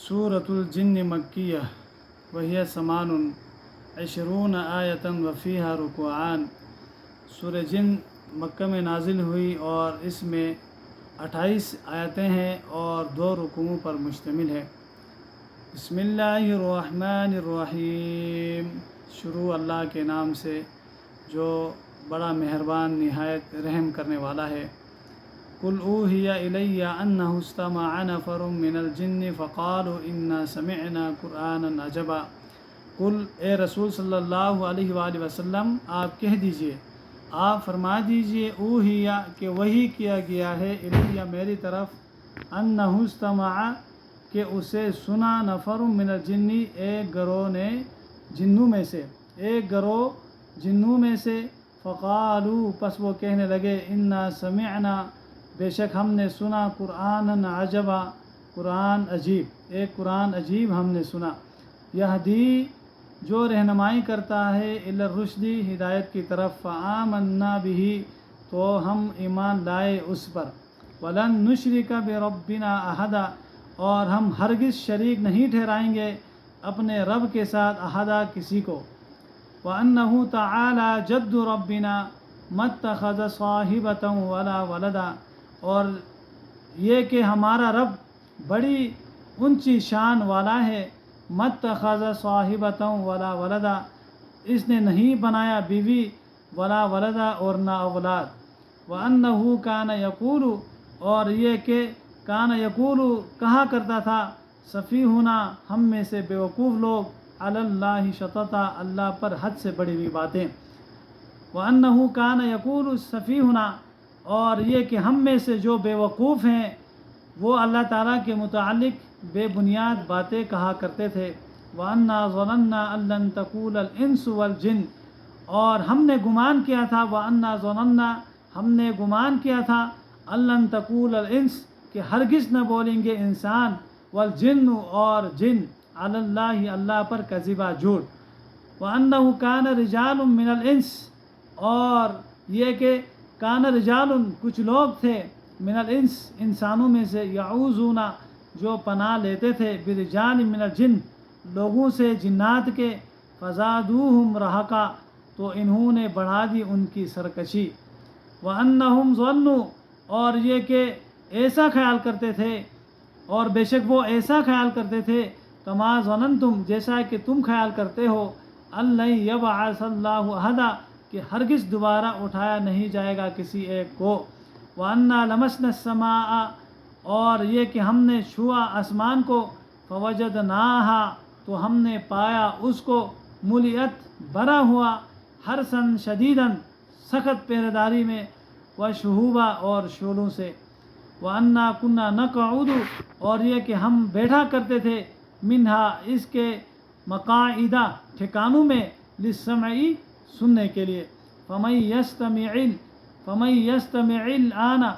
सूरतुल जिन्न मक्किय्यह वहिय समानुन इशरून आयतन वफ़ीहा रुकुआन। सूरह जिन मक्का में नाजिल हुई और इसमें 28 आयतें हैं और 2 रुकुओं पर मुश्तमिल है। बिस्मिल्लाहिर्रहमानिर्रहीम। शुरू अल्लाह के नाम से जो बड़ा मेहरबान निहायत रहम करने वाला है। कुल ऊहिया इलैया अन्नहु इस्तमअ नफरुम मिनल जिन्नि फ़क़ालू इन्ना समिअना कुरआनन अजबा। कुल ए रसूल सल्लल्लाहु अलैहि वसल्लम आप कह दीजिए, आप फरमा दीजिए, ऊहिया कि वही किया गया है, इलैया मेरी तरफ, अन्नहु इस्तमअ कि उसे सुना, नफरुम मिनल जिन्नि एक गरोह ने जिन्नों में से, एक गरोह जिन्नों में से, फ़क़ालू पस वो कहने लगे, इन्ना समिअना बेशक हमने सुना, कुरआनन अजबा कुरान अजीब, एक कुरान अजीब हमने सुना, यहदी जो रहनुमाई करता है, इलर रुश्दी हिदायत की तरफ, फ़आमन्ना बिही तो हम ईमान लाए उस पर, वलन नुशरिका बिरब्बिना अहदा और हम हरगिज़ शरीक नहीं ठहराएंगे अपने रब के साथ अहदा किसी को, व अन्नहु तआला जद्दु रब्बिना मत्तख़ज़ साहिबतन वला वलदा और ये कि हमारा रब बड़ी ऊंची शान वाला है, मत्तख़ज़ साहिबतन वला वलदा इसने नहीं बनाया बीवी, वला वलदा और ना औलाद, व अन्नहु कान यक़ूलु और ये कि कान यक़ूलु कहा करता था, सफ़ीहुना हम में से बेवकूफ़ लोग, अलल्लाहि शतता अल्लाह पर हद से बड़ी हुई बातें, व अन्नहु कान यक़ूलु सफ़ीहुना और ये कि हम में से जो बेवकूफ़ हैं वो अल्लाह ताला के मुतालिक बेबुनियाद बातें कहा करते थे। व अन्ना ज़नन्ना अल्लन तक़ूलल इंसु वल जिन और हमने गुमान किया था, व अन्ना ज़नन्ना हमने गुमान किया था, अल्लन तक़ूलल इंस कि हरगिज़ न बोलेंगे इंसान, वल जिन्न और जिन, अलल्लाहि अल्लाह पर कज़िबा झूठ, व अन्नहु कान रिजालुम मिनल इंस और ये कि कान रिजालुन कुछ लोग थे, मिनल इंस इंसानों में से, यऊज़ूना जो पनाह लेते थे, बिरिजाल मिनल जिन लोगों से जिन्नात के, फ़ज़ादूहुम रहका तो इन्होंने बढ़ा दी उनकी सरकशी, व अन्नहुम ज़न्नु और ये कि ऐसा ख्याल करते थे और बेशक वो ऐसा ख्याल करते थे, कमा ज़ननतुम जैसा कि तुम ख्याल करते हो, अल्लन यबअसल्लाहु अहदा कि हरगिज़ दोबारा उठाया नहीं जाएगा किसी एक को, व अन्ना लमसना समाआ और ये कि हमने छुआ आसमान को, फवजदनाहा तो हमने पाया उसको, मुलियत भरा हुआ, हरसन शदीदन सख्त पहरेदारी में, व शहूबा और शोलों से, व अन्ना कुन्ना नक़उदु और ये कि हम बैठा करते थे, मिन्हा इसके, मक़ाइदा ठिकानों में, लिस्समई सुनने के लिए, फ़मन यस्तमिइल आना